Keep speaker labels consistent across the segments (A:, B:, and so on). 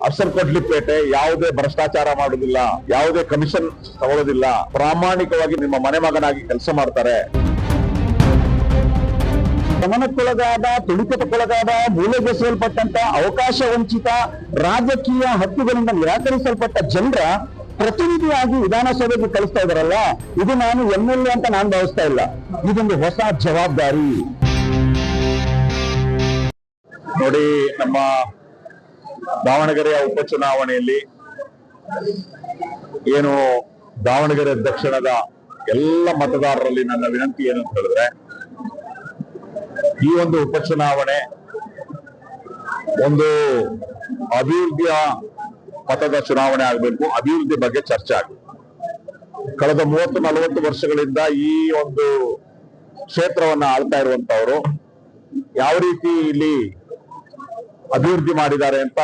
A: ಅಫ್ಸರ್ ಕೊಡ್ಲಿಪೇಟೆ ಯಾವುದೇ ಭ್ರಷ್ಟಾಚಾರ ಮಾಡುದಿಲ್ಲ, ಯಾವುದೇ ಕಮಿಷನ್ ತಗೊಳ್ಳೋದಿಲ್ಲ, ಪ್ರಾಮಾಣಿಕವಾಗಿ ನಿಮ್ಮ ಮನೆ ಮಗನಾಗಿ ಕೆಲಸ ಮಾಡ್ತಾರೆ.
B: ಗಮನಕ್ಕೊಳಗಾದ, ತುಳಿತಕ್ಕೊಳಗಾದ, ಮೂಲೆಗೆಸೆಯಲ್ಪಟ್ಟಂತ, ಅವಕಾಶ ವಂಚಿತ, ರಾಜಕೀಯ ಹಕ್ಕುಗಳಿಂದ ನಿರಾಕರಿಸಲ್ಪಟ್ಟ ಜನರ ಪ್ರತಿನಿಧಿಯಾಗಿ ವಿಧಾನಸಭೆಗೆ ಕಳಿಸ್ತಾ ಇದಾರಲ್ಲ, ಇದು ನಾನು MLA ಅಂತ ನಾನು ಭಾವಿಸ್ತಾ ಇಲ್ಲ. ಇದೊಂದು ಹೊಸ ಜವಾಬ್ದಾರಿ.
A: ನೋಡಿ, ನಮ್ಮ ದಾವಣಗೆರೆಯ ಉಪಚುನಾವಣೆಯಲ್ಲಿ ಏನು ದಾವಣಗೆರೆ ದಕ್ಷಿಣದ ಎಲ್ಲ ಮತದಾರರಲ್ಲಿ ನನ್ನ ವಿನಂತಿ ಏನು ಅಂತ ಹೇಳಿದ್ರೆ, ಈ ಒಂದು ಉಪಚುನಾವಣೆ ಒಂದು ಅಭಿವೃದ್ಧಿಯ ಮತದ ಚುನಾವಣೆ ಆಗಬೇಕು, ಅಭಿವೃದ್ಧಿ ಬಗ್ಗೆ ಚರ್ಚೆ ಆಗಬೇಕು. ಕಳೆದ 30-40 ವರ್ಷಗಳಿಂದ ಈ ಒಂದು ಕ್ಷೇತ್ರವನ್ನ ಆಳ್ತಾ ಇರುವಂತವರು ಯಾವ ರೀತಿ ಇಲ್ಲಿ ಅಭಿವೃದ್ಧಿ ಮಾಡಿದ್ದಾರೆ ಅಂತ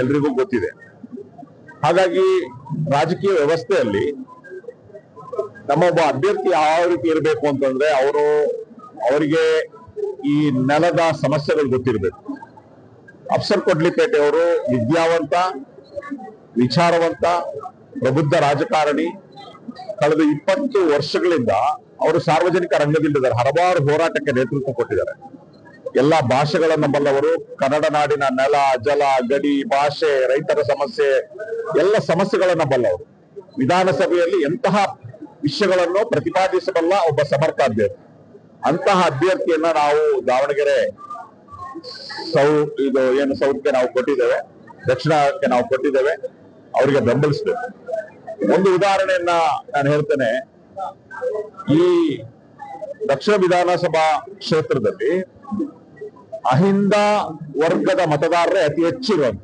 A: ಎಲ್ರಿಗೂ ಗೊತ್ತಿದೆ. ಹಾಗಾಗಿ ರಾಜಕೀಯ ವ್ಯವಸ್ಥೆಯಲ್ಲಿ ನಮ್ಮೊಬ್ಬ ಅಭ್ಯರ್ಥಿ ಯಾವ ರೀತಿ ಇರಬೇಕು ಅಂತಂದ್ರೆ, ಅವರಿಗೆ ಈ ನೆಲದ ಸಮಸ್ಯೆಗಳು ಗೊತ್ತಿರಬೇಕು. ಅಫ್ಸರ್ ಕೊಡ್ಲಿಪೇಟೆ ಅವರು ವಿದ್ಯಾವಂತ, ವಿಚಾರವಂತ, ಪ್ರಬುದ್ಧ ರಾಜಕಾರಣಿ. ಕಳೆದ 20 ವರ್ಷಗಳಿಂದ ಅವರು ಸಾರ್ವಜನಿಕ ರಂಗದಲ್ಲಿದ್ದಾರೆ. ಹಲವಾರು ಹೋರಾಟಕ್ಕೆ ನೇತೃತ್ವ ಕೊಟ್ಟಿದ್ದಾರೆ. ಎಲ್ಲ ಭಾಷೆಗಳನ್ನ ಬಲ್ಲವರು, ಕನ್ನಡ ನಾಡಿನ ನೆಲ, ಜಲ, ಗಡಿ, ಭಾಷೆ, ರೈತರ ಸಮಸ್ಯೆ, ಎಲ್ಲ ಸಮಸ್ಯೆಗಳನ್ನ ಬಲ್ಲವರು. ವಿಧಾನಸಭೆಯಲ್ಲಿ ಎಂತಹ ವಿಷಯಗಳನ್ನು ಪ್ರತಿಪಾದಿಸಬಲ್ಲ ಒಬ್ಬ ಸಮರ್ಥ ಅಭ್ಯರ್ಥಿ. ಅಂತಹ ಅಭ್ಯರ್ಥಿಯನ್ನ ನಾವು ದಾವಣಗೆರೆ ಸೌತ್ಗೆ ನಾವು ಕೊಟ್ಟಿದ್ದೇವೆ, ದಕ್ಷಿಣಕ್ಕೆ ನಾವು ಕೊಟ್ಟಿದ್ದೇವೆ. ಅವರಿಗೆ ಬೆಂಬಲಿಸಬೇಕು. ಒಂದು ಉದಾಹರಣೆಯನ್ನ ನಾನು ಹೇಳ್ತೇನೆ. ಈ ದಕ್ಷಿಣ ವಿಧಾನಸಭಾ ಕ್ಷೇತ್ರದಲ್ಲಿ ಅಹಿಂದ ವರ್ಗದ ಮತದಾರರೇ ಅತಿ ಹೆಚ್ಚಿರುವಂತ.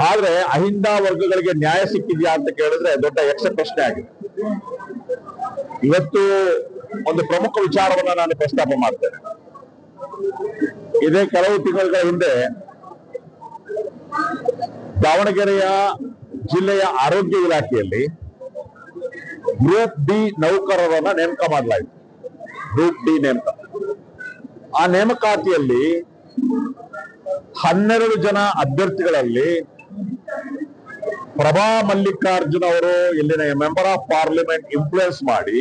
A: ಆದ್ರೆ ಅಹಿಂದ ವರ್ಗಗಳಿಗೆ ನ್ಯಾಯ ಸಿಕ್ಕಿದ್ಯಾ ಅಂತ ಕೇಳಿದ್ರೆ ದೊಡ್ಡ ಯಕ್ಷ ಪ್ರಶ್ನೆ ಆಗಿದೆ. ಇವತ್ತು ಒಂದು ಪ್ರಮುಖ ವಿಚಾರವನ್ನ ನಾನು ಪ್ರಸ್ತಾಪ ಮಾಡ್ತೇನೆ. ಇದೇ ಕೆಲವು ತಿಂಗಳ ಹಿಂದೆ ದಾವಣಗೆರೆಯ ಜಿಲ್ಲೆಯ ಆರೋಗ್ಯ ಇಲಾಖೆಯಲ್ಲಿ ಗ್ರೂಪ್ ಡಿ ನೌಕರರನ್ನ ನೇಮಕ ಮಾಡಲಾಯಿತು. ಗ್ರೂಪ್ ಡಿ ನೇಮಕ. ಆ ನೇಮಕಾತಿಯಲ್ಲಿ 12 ಜನ ಅಭ್ಯರ್ಥಿಗಳಲ್ಲಿ ಪ್ರಭಾ ಮಲ್ಲಿಕಾರ್ಜುನ್ ಅವರು ಇಲ್ಲಿನ ಮೆಂಬರ್ ಆಫ್ ಪಾರ್ಲಿಮೆಂಟ್ ಇನ್ಫ್ಲೂಯೆನ್ಸ್ ಮಾಡಿ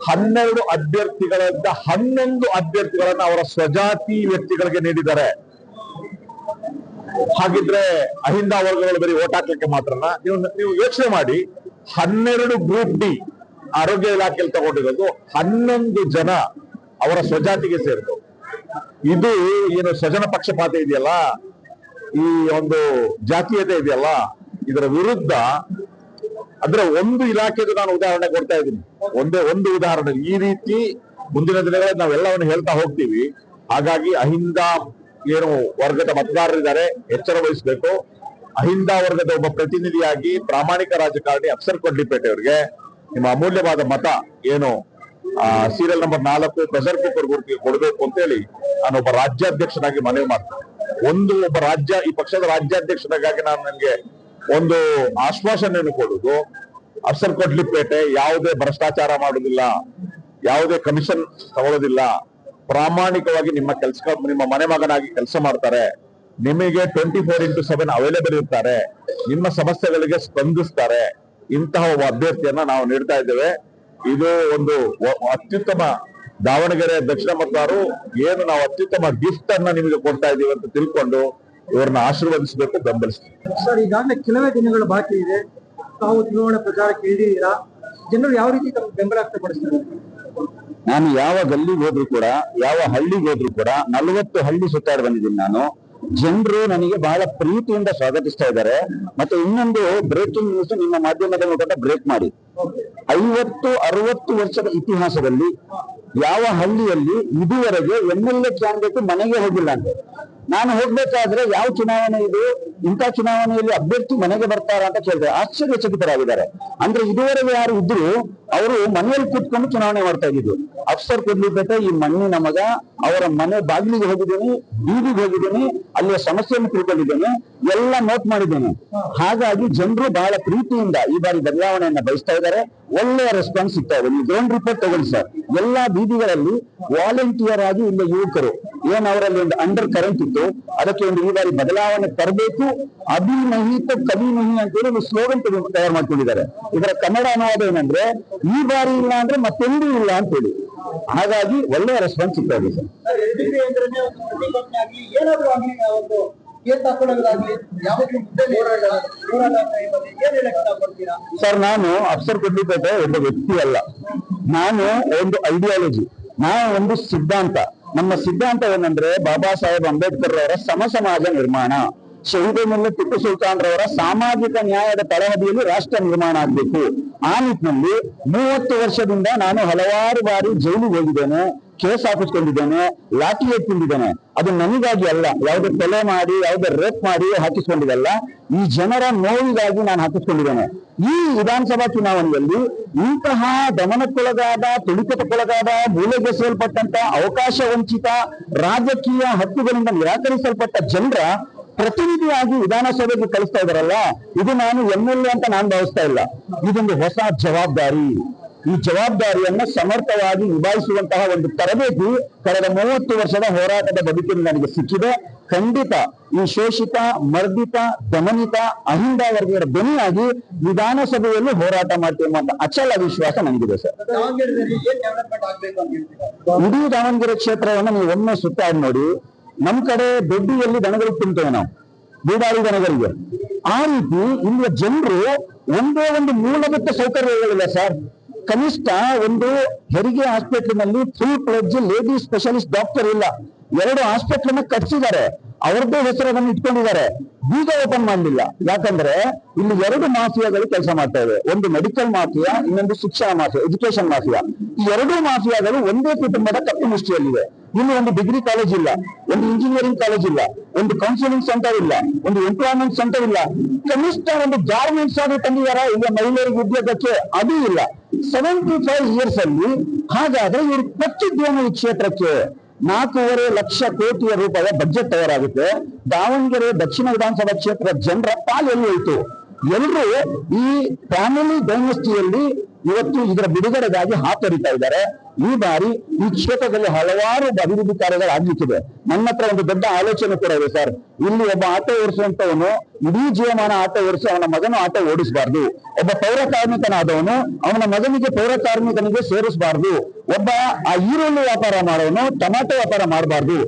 A: 12 ಅಭ್ಯರ್ಥಿಗಳಿಂದ 11 ಅಭ್ಯರ್ಥಿಗಳನ್ನ ಅವರ ಸ್ವಜಾತಿ ವ್ಯಕ್ತಿಗಳಿಗೆ ನೀಡಿದ್ದಾರೆ. ಹಾಗಿದ್ರೆ ಅಹಿಂದ ವರ್ಗಗಳು ಬರೀ ಓಟ್ ಹಾಕ್ಲಿಕ್ಕೆ ಮಾತ್ರನ? ನೀವು ಯೋಚನೆ ಮಾಡಿ. 12 ಗ್ರೂಪ್ ಡಿ ಆರೋಗ್ಯ ಇಲಾಖೆಯಲ್ಲಿ ತಗೊಂಡಿರೋದು 11 ಜನ ಅವರ ಸ್ವಜಾತಿಗೆ ಸೇರಿತು. ಇದು ಏನು ಸ್ವಜನ ಪಕ್ಷಪಾತ ಇದೆಯಲ್ಲ, ಈ ಒಂದು ಜಾತೀಯತೆ ಇದೆಯಲ್ಲ, ಇದರ ವಿರುದ್ಧ ಅಂದ್ರೆ ಒಂದು ಇಲಾಖೆದು ನಾನು ಉದಾಹರಣೆ ಕೊಡ್ತಾ ಇದ್ದೀನಿ. ಒಂದು ಉದಾಹರಣೆ. ಈ ರೀತಿ ಮುಂದಿನ ದಿನಗಳಲ್ಲಿ ನಾವೆಲ್ಲವನ್ನು ಹೇಳ್ತಾ ಹೋಗ್ತೀವಿ. ಹಾಗಾಗಿ ಅಹಿಂದ ಏನು ವರ್ಗದ ಮತದಾರರಿದ್ದಾರೆ, ಎಚ್ಚರ ವಹಿಸಬೇಕು. ಅಹಿಂದ ವರ್ಗದ ಒಬ್ಬ ಪ್ರತಿನಿಧಿಯಾಗಿ ಪ್ರಾಮಾಣಿಕ ರಾಜಕಾರಣಿ ಅಫ್ಸರ್ ಕೊಡ್ಲಿಪೇಟೆ ಅವರಿಗೆ ನಿಮ್ಮ ಅಮೂಲ್ಯವಾದ ಮತ ಏನು ಸೀರಿಯಲ್ ನಂಬರ್ 4 ಪ್ರೆಷರ್ ಕುಕ್ಕರ್ ಗುರುತಿಗೆ ಕೊಡಬೇಕು ಅಂತ ಹೇಳಿ ನಾನು ಒಬ್ಬ ರಾಜ್ಯಾಧ್ಯಕ್ಷನಾಗಿ ಮನವಿ ಮಾಡ್ತೇನೆ. ಈ ಪಕ್ಷದ ರಾಜ್ಯಾಧ್ಯಕ್ಷನಾಗಿ ನಾನು ನನಗೆ ಒಂದು ಆಶ್ವಾಸನೆಯನ್ನು ಕೊಡುವುದು, ಅಫ್ಸರ್ ಕೊಡ್ಲಿಪೇಟೆ ಯಾವುದೇ ಭ್ರಷ್ಟಾಚಾರ ಮಾಡುದಿಲ್ಲ, ಯಾವುದೇ ಕಮಿಷನ್ ತಗೊಳ್ಳೋದಿಲ್ಲ, ಪ್ರಾಮಾಣಿಕವಾಗಿ ನಿಮ್ಮ ಮನೆ ಮಗನಾಗಿ ಕೆಲಸ ಮಾಡ್ತಾರೆ. ನಿಮಗೆ 24x7 ಅವೈಲೇಬಲ್ ಇರ್ತಾರೆ. ನಿಮ್ಮ ಸಮಸ್ಯೆಗಳಿಗೆ ಸ್ಪಂದಿಸ್ತಾರೆ. ಇಂತಹ ಒಬ್ಬ ಅಭ್ಯರ್ಥಿಯನ್ನ ನಾವು ನೀಡ್ತಾ ಇದ್ದೇವೆ. ಇದು ಒಂದು ಅತ್ಯುತ್ತಮ ದಾವಣಗೆರೆ ದಕ್ಷಿಣ ಮತದಾರರು ಏನು ನಾವು ಅತ್ಯುತ್ತಮ ಗಿಫ್ಟ್ ಅನ್ನ ನಿಮಗೆ ಕೊಡ್ತಾ ಇದೀವಿ ಅಂತ ತಿಳ್ಕೊಂಡು ಇವ್ರನ್ನ ಆಶೀರ್ವದಿಸಬೇಕು, ಬೆಂಬಲಿಸ್ತೀವಿ.
C: ಸರ್, ಈಗಾಗಲೇ ಕೆಲವೇ ದಿನಗಳು ಬಾಕಿ ಇದೆ. ತಾವು ಚುನಾವಣಾ ಪ್ರಚಾರಕ್ಕೆ ಇಳಿದಿದ್ದೀರಾ. ಜನರು ಯಾವ ರೀತಿ ತಮ್ಮ ಬೆಂಬಲ ವ್ಯಕ್ತಪಡಿಸ್ತಾರೆ?
B: ನಾನು ಯಾವ ಗಲ್ಲಿಗೆ ಹೋದ್ರು ಕೂಡ, ಯಾವ ಹಳ್ಳಿಗೆ ಹೋದ್ರು ಕೂಡ, 40 ಹಳ್ಳಿ ಸುತ್ತಾಡಿ ಬಂದಿದ್ದೀನಿ ನಾನು. ಜನರು ನನಗೆ ಬಹಳ ಪ್ರೀತಿಯಿಂದ ಸ್ವಾಗತಿಸ್ತಾ ಇದ್ದಾರೆ. ಮತ್ತೆ ಇನ್ನೊಂದು ಬ್ರೇಕಿಂಗ್ ನ್ಯೂಸ್ ನಿಮ್ಮ ಮಾಧ್ಯಮದ ಮೂಲಕ ಬ್ರೇಕ್ ಮಾಡಿ. 50-60 ವರ್ಷದ ಇತಿಹಾಸದಲ್ಲಿ ಯಾವ ಹಳ್ಳಿಯಲ್ಲಿ ಇದುವರೆಗೆ MLA ಕ್ಯಾಂಡಿಡೇಟ್ ಮನೆಗೆ ಹೋಗಿಲ್ಲ ಅಂತ. ನಾನು ಹೋಗ್ಬೇಕಾದ್ರೆ ಯಾವ ಚುನಾವಣೆ ಇದು ಇಂಥ ಚುನಾವಣೆಯಲ್ಲಿ ಅಭ್ಯರ್ಥಿ ಮನೆಗೆ ಬರ್ತಾರ ಅಂತ ಕೇಳಿದ್ರೆ ಆಶ್ಚರ್ಯಚಕಿತರಾಗಿದ್ದಾರೆ. ಅಂದ್ರೆ ಇದುವರೆಗೆ ಯಾರು ಇದ್ರು ಅವರು ಮನೆಯಲ್ಲಿ ಕೂತ್ಕೊಂಡು ಚುನಾವಣೆ ಮಾಡ್ತಾ ಇದ್ದಿದ್ದು. ಅಫ್ಸರ್ ಕೊಡ್ಲಿಪೇಟೆ ಈ ಮಣ್ಣಿನ ಮಗ, ಅವರ ಮನೆ ಬಾಗಿಲಿಗೆ ಹೋಗಿದ್ದೇನೆ, ಬೀದಿಗೆ ಹೋಗಿದ್ದೇನೆ, ಅಲ್ಲಿಯ ಸಮಸ್ಯೆಯನ್ನು ತಿಳ್ಕೊಂಡಿದ್ದೇನೆ, ಎಲ್ಲ ನೋಟ್ ಮಾಡಿದ್ದೇನೆ. ಹಾಗಾಗಿ ಜನರು ಬಹಳ ಪ್ರೀತಿಯಿಂದ ಈ ಬಾರಿ ಬದಲಾವಣೆಯನ್ನ ಬಯಸ್ತಾ ಇದ್ದಾರೆ. ಒಳ್ಳೆಯ ರೆಸ್ಪಾನ್ಸ್ ಸಿಗ್ತಾ ಇದೆ. ನೀವು ಗ್ರೌಂಡ್ ರಿಪೋರ್ಟ್ ತಗೊಳ್ಳಿ ಸರ್, ಎಲ್ಲಾ ಬೀದಿಗಳಲ್ಲಿ ವಾಲಂಟಿಯರ್ ಆಗಿ ಇಲ್ಲ ಯುವಕರು ಏನ್ ಅವರಲ್ಲಿ ಒಂದು ಅಂಡರ್ ಕರೆಂಟ್ ಇತ್ತು, ಅದಕ್ಕೆ ಒಂದು ಈ ಬಾರಿ ಬದಲಾವಣೆ ತರಬೇಕು, ಅಭಿನಹಿತ ಕವಿನಹಿ ಅಂತೇಳಿ ಒಂದು ಸ್ಲೋಗನ್ ತಯಾರು ಮಾಡ್ಕೊಂಡಿದ್ದಾರೆ. ಇದರ ಕನ್ನಡ ಅನುವಾದ ಏನಂದ್ರೆ ಈ ಬಾರಿ ಇಲ್ಲ ಅಂದ್ರೆ ಮತ್ತೆಂದೂ ಇಲ್ಲ ಅಂತ ಹೇಳಿ. ಹಾಗಾಗಿ ಒಳ್ಳೆಯ ರೆಸ್ಪಾನ್ಸ್ ಸಿಗ್ತಾ ಇದೆ ಸರ್. ಸರ್, ನಾನು ಅಫ್ಸರ್ ಕೊಡ್ಲಿಪೇಟೆ ಒಬ್ಬ ವ್ಯಕ್ತಿ ಅಲ್ಲ, ನಾನು ಒಂದು ಐಡಿಯಾಲಜಿ, ನಾನು ಒಂದು ಸಿದ್ಧಾಂತ. ನಮ್ಮ ಸಿದ್ಧಾಂತ ಏನಂದ್ರೆ ಬಾಬಾ ಸಾಹೇಬ್ ಅಂಬೇಡ್ಕರ್ ಅವರ ಸಮ ಸಮಾಜ ನಿರ್ಮಾಣ, ಶಹೀದ್ ಮುಲ್ಲಾ ಟಿಪ್ಪು ಸುಲ್ತಾನ್ ರವರ ಸಾಮಾಜಿಕ ನ್ಯಾಯದ ತಳಹದಿಯಲ್ಲಿ ರಾಷ್ಟ್ರ ನಿರ್ಮಾಣ ಆಗ್ಬೇಕು. ಆ ನಿಟ್ಟಿನಲ್ಲಿ 30 ವರ್ಷದಿಂದ ನಾನು ಹಲವಾರು ಬಾರಿ ಜೈಲಿಗೆ ಹೋಗಿದ್ದೇನೆ, ಕೇಸ್ ಹಾಕಿಸ್ಕೊಂಡಿದ್ದೇನೆ, ಲಾಠಿ ಎತ್ತಿದ್ದೇನೆ. ಅದು ನನಗಾಗಿ ಅಲ್ಲ, ಯಾವುದೇ ಕೊಲೆ ಮಾಡಿ ಯಾವುದೇ ರೇಪ್ ಮಾಡಿ ಹಾಕಿಸ್ಕೊಂಡಿದ್ದಲ್ಲ, ಈ ಜನರ ನೋವಿಗಾಗಿ ನಾನು ಹಾಕಿಸ್ಕೊಂಡಿದ್ದೇನೆ. ಈ ವಿಧಾನಸಭಾ ಚುನಾವಣೆಯಲ್ಲಿ ಇಂತಹ ದಮನಕ್ಕೊಳಗಾದ, ತುಳಿತಕ್ಕೊಳಗಾದ, ಮೂಲೆಗೆಸೆಯಲ್ಪಟ್ಟಂತ, ಅವಕಾಶ ವಂಚಿತ, ರಾಜಕೀಯ ಹಕ್ಕುಗಳಿಂದ ನಿರಾಕರಿಸಲ್ಪಟ್ಟ ಜನರ ಪ್ರತಿನಿಧಿಯಾಗಿ ವಿಧಾನಸಭೆಗೆ ಕಳಿಸ್ತಾ ಇದಾರಲ್ಲ, ಇದು ನಾನು MLA ಅಂತ ನಾನು ಭಾವಿಸ್ತಾ ಇಲ್ಲ. ಇದೊಂದು ಹೊಸ ಜವಾಬ್ದಾರಿ. ಈ ಜವಾಬ್ದಾರಿಯನ್ನ ಸಮರ್ಥವಾಗಿ ನಿಭಾಯಿಸುವಂತಹ ಒಂದು ತರಬೇತಿ ಕಳೆದ 30 ವರ್ಷದ ಹೋರಾಟದ ಬದುಕಿನಲ್ಲಿ ನನಗೆ ಸಿಕ್ಕಿದೆ. ಖಂಡಿತ ಈ ಶೋಷಿತ, ಮರ್ದಿತ, ದಮನಿತ, ಅಹಿಂದ ವರ್ಗದ ಧ್ವನಿಯಾಗಿ ವಿಧಾನಸಭೆಯಲ್ಲಿ ಹೋರಾಟ ಮಾಡ್ತೇವೆ ಅಂತ ಅಚಲ ವಿಶ್ವಾಸ ನನಗಿದೆ ಸರ್. ಇಡೀ ದಾವಣಗೆರೆ ಕ್ಷೇತ್ರವನ್ನು ನೀವು ಒಮ್ಮೆ ಸುತ್ತಾಡಿ ನೋಡಿ. ನಮ್ ಕಡೆ ದೊಡ್ಡಿಯಲ್ಲಿ ದನಗಳಿಗೆ ತಿಂತೇವೆ ನಾವು, ಬೀಡಾಳಿ ದನಗಳಿಗೆ. ಆ ರೀತಿ ಇಲ್ಲಿಯ ಜನರು ಒಂದೇ ಒಂದು ಮೂಲಭೂತ ಸೌಕರ್ಯಗಳಿಲ್ಲ ಸರ್. ಕನಿಷ್ಠ ಒಂದು ಹೆರಿಗೆ ಹಾಸ್ಪಿಟಲ್ನಲ್ಲಿ full fledged lady specialist doctor ಇಲ್ಲ. 2 ಹಾಸ್ಪಿಟಲ್ ಕಟ್ಸಿದ್ದಾರೆ, ಅವರದ್ದೇ ಹೆಸರನ್ನು ಇಟ್ಕೊಂಡಿದ್ದಾರೆ, ಬೀಗ ಓಪನ್ ಮಾಡಲಿಲ್ಲ. ಯಾಕಂದ್ರೆ ಇಲ್ಲಿ 2 ಮಾಫಿಯಾಗಳು ಕೆಲಸ ಮಾಡ್ತಾ ಇವೆ. ಒಂದು ಮೆಡಿಕಲ್ ಮಾಫಿಯಾ, ಇನ್ನೊಂದು ಶಿಕ್ಷಣ ಮಾಫಿಯಾ, ಎಜುಕೇಶನ್ ಮಾಫಿಯಾ. ಈ 2 ಮಾಫಿಯಾಗಳು ಒಂದೇ ಕುಟುಂಬದ ಕಟ್ಟುನಿಷ್ಠೆಯಲ್ಲಿವೆ. ಇಲ್ಲಿ ಒಂದು ಡಿಗ್ರಿ ಕಾಲೇಜ್ ಇಲ್ಲ, ಒಂದು ಇಂಜಿನಿಯರಿಂಗ್ ಕಾಲೇಜ್ ಇಲ್ಲ, ಒಂದು ಕೌನ್ಸಿಲಿಂಗ್ ಸೆಂಟರ್ ಇಲ್ಲ, ಒಂದು ಎಂಪ್ಲಾಯ್ಮೆಂಟ್ ಸೆಂಟರ್ ಇಲ್ಲ. ಕನಿಷ್ಠ ಒಂದು ಗಾರ್ಮೆಂಟ್ಸ್ ಆಗಿ ತಂದಿದಾರ ಇಲ್ಲ ಮಹಿಳೆಯರಿಗೆ ಉದ್ಯೋಗಕ್ಕೆ, ಅದು ಇಲ್ಲ. 75 ಇಯರ್ಸ್ ಅಲ್ಲಿ ಹಾಗಾದ್ರೆ ಇವರು ಕೊಟ್ಟಿದ್ದೇನು ಈ ಕ್ಷೇತ್ರಕ್ಕೆ? 4.5 ಲಕ್ಷ ಕೋಟಿ ರೂಪಾಯಿಯ ಬಜೆಟ್ ತಯಾರಾಗುತ್ತೆ. ದಾವಣಗೆರೆ ದಕ್ಷಿಣ ವಿಧಾನಸಭಾ ಕ್ಷೇತ್ರದ ಜನರ ಪಾಲೆಲ್ಲಿ ಹೋಯಿತು? ಎಲ್ಲರೂ ಈ ಫ್ಯಾಮಿಲಿ ಡೈನೆಸ್ಟಿಯಲ್ಲಿ ಇವತ್ತು ಇದರ ಬಿಡುಗಡೆಗಾಗಿ ಹಾತೊರಿತಾ ಇದ್ದಾರೆ. ಈ ಬಾರಿ ಈ ಕ್ಷೇತ್ರದಲ್ಲಿ ಹಲವಾರು ಅಭಿವೃದ್ಧಿ ಕಾರ್ಯಗಳು ಆಗ್ಲಿಕ್ಕಿದೆ. ನನ್ನ ಹತ್ರ ಒಂದು ದೊಡ್ಡ ಆಲೋಚನೆ ಕೂಡ ಇದೆ ಸರ್. ಇಲ್ಲಿ ಒಬ್ಬ ಆಟೋ ಓಡಿಸುವಂತವನು ಇಡೀ ಜೀವಮಾನ ಆಟೋ ಓಡಿಸಿ ಅವನ ಮಗನು ಆಟೋ ಓಡಿಸಬಾರ್ದು. ಒಬ್ಬ ಪೌರ ಕಾರ್ಮಿಕನಾದವನು ಅವನ ಮಗನಿಗೆ ಪೌರ ಕಾರ್ಮಿಕನಿಗೆ ಸೇರಿಸಬಾರ್ದು. ಒಬ್ಬ ಆ ಈರುಳ್ಳಿ ವ್ಯಾಪಾರ ಮಾಡೋನು ಟೊಮ್ಯಾಟೊ ವ್ಯಾಪಾರ ಮಾಡಬಾರ್ದು.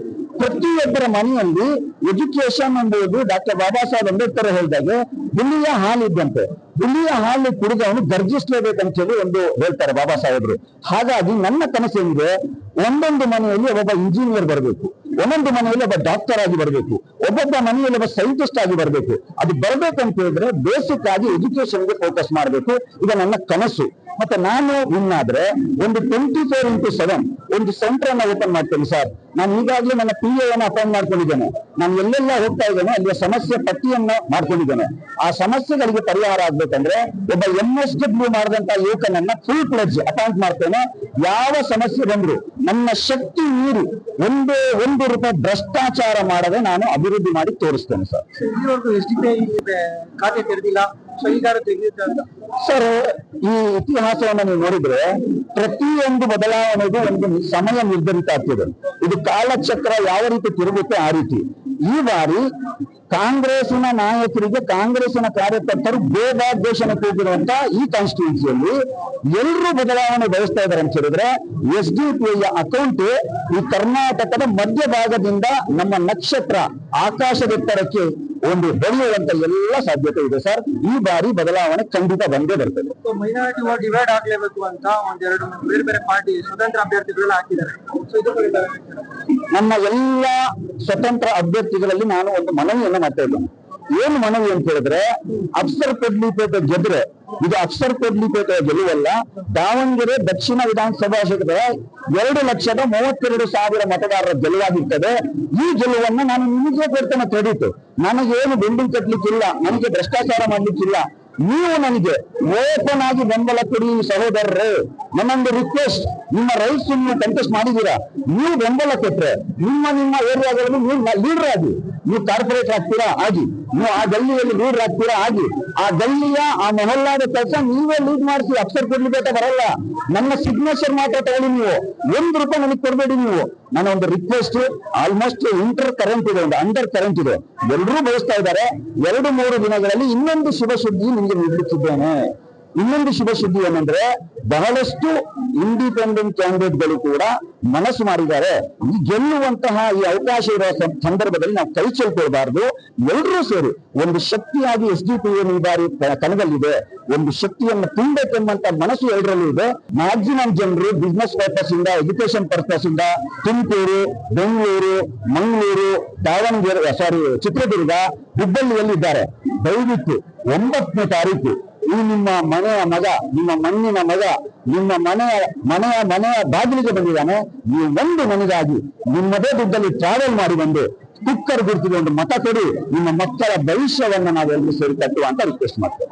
B: ಪ್ರತಿಯೊಬ್ಬರ ಮನೆಯಲ್ಲಿ ಎಜುಕೇಶನ್ ಎಂಬುದು ಡಾಕ್ಟರ್ ಬಾಬಾ ಸಾಹೇಬ್ ಅಂಬೇಡ್ಕರ್ ಹೇಳಿದಾಗೆ ಹುಲಿಯ ಹಾಲಿದ್ದಂತೆ. ಹುಲಿಯ ಹಾಲು ಕುಡಿದವನು ಗರ್ಜಿಸ್ಲೇಬೇಕಂತ ಹೇಳಿ ಒಂದು ಹೇಳ್ತಾರೆ ಬಾಬಾ ಸಾಹೇಬ್ರು. ಹಾಗಾಗಿ ನನ್ನ ಕನಸೇನಿದೆ, ಒಂದೊಂದು ಮನೆಯಲ್ಲಿ ಒಬ್ಬ ಇಂಜಿನಿಯರ್ ಬರಬೇಕು, ಒಂದೊಂದು ಮನೆಯಲ್ಲಿ ಒಬ್ಬ ಡಾಕ್ಟರ್ ಆಗಿ ಬರಬೇಕು, ಒಬ್ಬೊಬ್ಬ ಮನೆಯಲ್ಲಿ ಒಬ್ಬ ಸೈಂಟಿಸ್ಟ್ ಆಗಿ ಬರಬೇಕು. ಅದು ಬರ್ಬೇಕಂತ ಹೇಳಿದ್ರೆ ಬೇಸಿಕ್ ಆಗಿ ಎಜುಕೇಶನ್ಗೆ ಫೋಕಸ್ ಮಾಡಬೇಕು. ಇದು ನನ್ನ ಕನಸು. ಮತ್ತೆ ನಾನು ಇನ್ನಾದ್ರೆ ಒಂದು 24x7 ಒಂದು ಸೆಂಟರ್ ಅನ್ನ ಓಪನ್ ಮಾಡ್ತೇನೆ ಸರ್. ನಾನು ಈಗಾಗಲೇ ನನ್ನ PA ಅಪಾಯಿಂಟ್ ಮಾಡ್ಕೊಂಡಿದ್ದೇನೆ. ನಾನು ಎಲ್ಲೆಲ್ಲ ಹೋಗ್ತಾ ಇದ್ದೇನೆ ಅಲ್ಲಿಯ ಸಮಸ್ಯೆ ಪಟ್ಟಿಯನ್ನ ಮಾಡ್ಕೊಂಡಿದ್ದೇನೆ. ಆ ಸಮಸ್ಯೆಗಳಿಗೆ ಪರಿಹಾರ ಆಗ್ಬೇಕಂದ್ರೆ ಒಬ್ಬ MSW ಮಾಡಿದಂತ ಯುವಕನನ್ನ ಫುಲ್ ಫ್ಲೆಡ್ಜ್ ಅಪಾಯಿಂಟ್ ಮಾಡ್ತೇನೆ. ಯಾವ ಸಮಸ್ಯೆ ಬಂದ್ರು ನನ್ನ ಶಕ್ತಿ ಮೀರಿ ಒಂದೇ ₹1 ಭ್ರಷ್ಟಾಚಾರ ಮಾಡದೆ ನಾನು ಅಭಿವೃದ್ಧಿ ಮಾಡಿ ತೋರಿಸ್ತೇನೆ ಸರ್.
C: ಖಾತೆ ತೆರೆದಿಲ್ಲ,
B: ಸರ್, ಈ ಇತಿಹಾಸವನ್ನು ನೀವು ನೋಡಿದ್ರೆ ಪ್ರತಿಯೊಂದು ಬದಲಾವಣೆಗೂ ಒಂದು ಸಮಯ ನಿರ್ಧರಿತ ಆಗ್ತದೆ. ಇದು ಕಾಲಚಕ್ರ ಯಾವ ರೀತಿ ತಿರುಗುತ್ತೆ ಆ ರೀತಿ. ಈ ಬಾರಿ ಕಾಂಗ್ರೆಸ್ಸಿನ ನಾಯಕರಿಗೆ, ಕಾಂಗ್ರೆಸ್ಸಿನ ಕಾರ್ಯಕರ್ತರು ಬೇಗ ಘೋಷಣೆ ಕೂಗಿರುವಂತ ಈ ಕಾನ್ಸ್ಟಿಟ್ಯೂನ್ಸಿಯಲ್ಲಿ ಎಲ್ಲರೂ ಬದಲಾವಣೆ ಬಯಸ್ತಾ ಇದ್ದಾರೆ ಅಂತ ಹೇಳಿದ್ರೆ SDPI ಅಕೌಂಟ್ ಈ ಕರ್ನಾಟಕದ ಮಧ್ಯಭಾಗದಿಂದ ನಮ್ಮ ನಕ್ಷತ್ರ ಆಕಾಶದೆತ್ತರಕ್ಕೆ ಒಂದು ಬೆಳೆಯುವಂತ ಎಲ್ಲ ಸಾಧ್ಯತೆ ಇದೆ ಸರ್. ಈ ಬಾರಿ ಬದಲಾವಣೆ ಖಂಡಿತ ಬಂದೇ ಬರ್ತದೆ.
C: ಮೈನಾರಿಟಿ ವೋಟ್ ಡಿವೈಡ್ ಆಗ್ಲೇಬೇಕು ಅಂತ ಒಂದೆರಡು ಬೇರೆ ಬೇರೆ ಪಾರ್ಟಿ ಸ್ವತಂತ್ರ ಅಭ್ಯರ್ಥಿಗಳನ್ನ ಹಾಕಿದ್ದಾರೆ.
B: ನಮ್ಮ ಎಲ್ಲ ಸ್ವತಂತ್ರ ಅಭ್ಯರ್ಥಿಗಳಲ್ಲಿ ನಾನು ಒಂದು ಮನವಿಯನ್ನು ಮಾಡ್ತಾ ಇದ್ದೇನೆ. ಏನು ಮನವಿ ಅಂತ ಹೇಳಿದ್ರೆ, ಅಫ್ಸರ್ ಕೊಡ್ಲಿಪೇಟೆ ಗೆದ್ರೆ ಇದು ಅಕ್ಷರ್ ಕೊಡ್ಲಿಪೇಟೆಯ ಗೆಲುವಲ್ಲ. ದಾವಣಗೆರೆ ದಕ್ಷಿಣ ವಿಧಾನಸಭಾ ಕ್ಷೇತ್ರದ 2,32,000 ಮತದಾರರ ಗೆಲುವಾಗಿರ್ತದೆ. ಈ ಗೆಲುವನ್ನು ನಾನು ನಿಮಗೆ ಕೊಡ್ತೇನೆ ಕ್ರೆಡಿಟ್. ನನಗೇನು ಬಿಲ್ಡಿಂಗ್ ಕಟ್ಲಿಕ್ಕಿಲ್ಲ, ನನಗೆ ಭ್ರಷ್ಟಾಚಾರ ಮಾಡ್ಲಿಕ್ಕಿಲ್ಲ. ನೀವು ನನಗೆ ಓಪನ್ ಆಗಿ ಬೆಂಬಲ ಕೊಡಿ ಸಹೋದರರೇ. ನನ್ನೊಂದು ರಿಕ್ವೆಸ್ಟ್, ನಿಮ್ಮ ರೈಟ್ಸ್ ನೀವು ಕಂಟೆಸ್ಟ್ ಮಾಡಿದ್ದೀರಾ, ನೀವು ಬೆಂಬಲ ಕೊಟ್ರೆ ನಿಮ್ಮ ಏರಿಯಾಗಳಲ್ಲಿ ನೀವು ಲೀಡರ್ ಆಗಿ, ನೀವು ಕಾರ್ಪೊರೇಟ್ ಆಗ್ತೀರಾ ಆಗಿ, ನೀವು ಆ ಗಲ್ಲಿಯಲ್ಲಿ ಲೀಡರ್ ಆಗ್ತೀರಾ ಆಗಿ, ಆ ಗಲ್ಲಿಯ ಆ ಮೊಹಲ್ಲಾದ ಕೆಲಸ ನೀವೇ ಲೀಡ್ ಮಾಡಿಸಿ. ಅಕ್ಷರ್ ಕೊಡ್ಲಿಕ್ಕೆ ಬರಲ್ಲ. ನನ್ನ ಸಿಗ್ನೇಚರ್ ಮಾತ್ರ ತಗೊಳ್ಳಿ. ನೀವು ₹1 ನನಗೆ ಕೊಡಬೇಡಿ. ನೀವು ನನ್ನ ಒಂದು ರಿಕ್ವೆಸ್ಟ್, ಆಲ್ಮೋಸ್ಟ್ ಇಂಟರ್ ಕರೆಂಟ್ ಇದೆ, ಒಂದು ಅಂಡರ್ ಕರೆಂಟ್ ಇದೆ, ಎಲ್ಲರೂ ಬಯಸ್ತಾ ಇದ್ದಾರೆ. 2-3 ದಿನಗಳಲ್ಲಿ ಇನ್ನೊಂದು ಶುಭ ಸುದ್ದಿ ನಿಮಗೆ ನೀಡುತ್ತಿದ್ದೇನೆ. ಇನ್ನೊಂದು ಶುಭ ಸುದ್ದಿ ಏನಂದ್ರೆ, ಬಹಳಷ್ಟು ಇಂಡಿಪೆಂಡೆಂಟ್ ಕ್ಯಾಂಡಿಡೇಟ್ಗಳು ಕೂಡ ಮನಸ್ಸು ಮಾಡಿದ್ದಾರೆ. ಈ ಗೆಲ್ಲುವಂತಹ ಈ ಅವಕಾಶ ಇರುವ ಸಂದರ್ಭದಲ್ಲಿ ನಾವು ಕೈ ಚೆಲ್ಕೊಳ್ಬಾರ್ದು. ಎಲ್ಲರೂ ಸೇರಿ ಒಂದು ಶಕ್ತಿಯಾಗಿ SDPI ಈ ಬಾರಿ ಕಣದಲ್ಲಿದೆ. ಒಂದು ಶಕ್ತಿಯನ್ನು ತುಂಬಬೇಕೆಂಬಂತ ಮನಸ್ಸು ಎಲ್ಲರಲ್ಲೂ ಇದೆ. ಮ್ಯಾಕ್ಸಿಮಮ್ ಜನರು ಬಿಸ್ನೆಸ್ ಪರ್ಪಸ್ ಇಂದ, ಎಜುಕೇಶನ್ ಪರ್ಪಸ್ ಇಂದ ತುಮಕೂರು, ಬೆಂಗಳೂರು, ಮಂಗಳೂರು, ದಾವಣಗೆರೆ, ಚಿತ್ರದುರ್ಗ, ಹುಬ್ಬಳ್ಳಿಯಲ್ಲಿ ಇದ್ದಾರೆ. ದಯವಿಟ್ಟು 9ನೇ ತಾರೀಕು ಈ ನಿಮ್ಮ ಮನೆಯ ಮಗ, ನಿಮ್ಮ ಮಣ್ಣಿನ ಮಗ, ನಿಮ್ಮ ಮನೆಯ ಬಾಗಿಲಿಗೆ ಬಂದಿದ್ದಾನೆ. ನೀವು ಒಂದು ಮನೆಗಾಗಿ ನಿಮ್ಮದೇ ದುಡ್ಡಲ್ಲಿ ಟ್ರಾವೆಲ್ ಮಾಡಿ ಬಂದು ಕುಕ್ಕರ್ ಗುರುತಿಗೆ ಒಂದು ಮತ ಕೊಡಿ. ನಿಮ್ಮ ಮಕ್ಕಳ ಭವಿಷ್ಯವನ್ನ ನಾವೆಲ್ಲರೂ ಸೇರಿ ಕಟ್ಟುವ ಅಂತ ರಿಕ್ವೆಸ್ಟ್ ಮಾಡ್ತೇವೆ.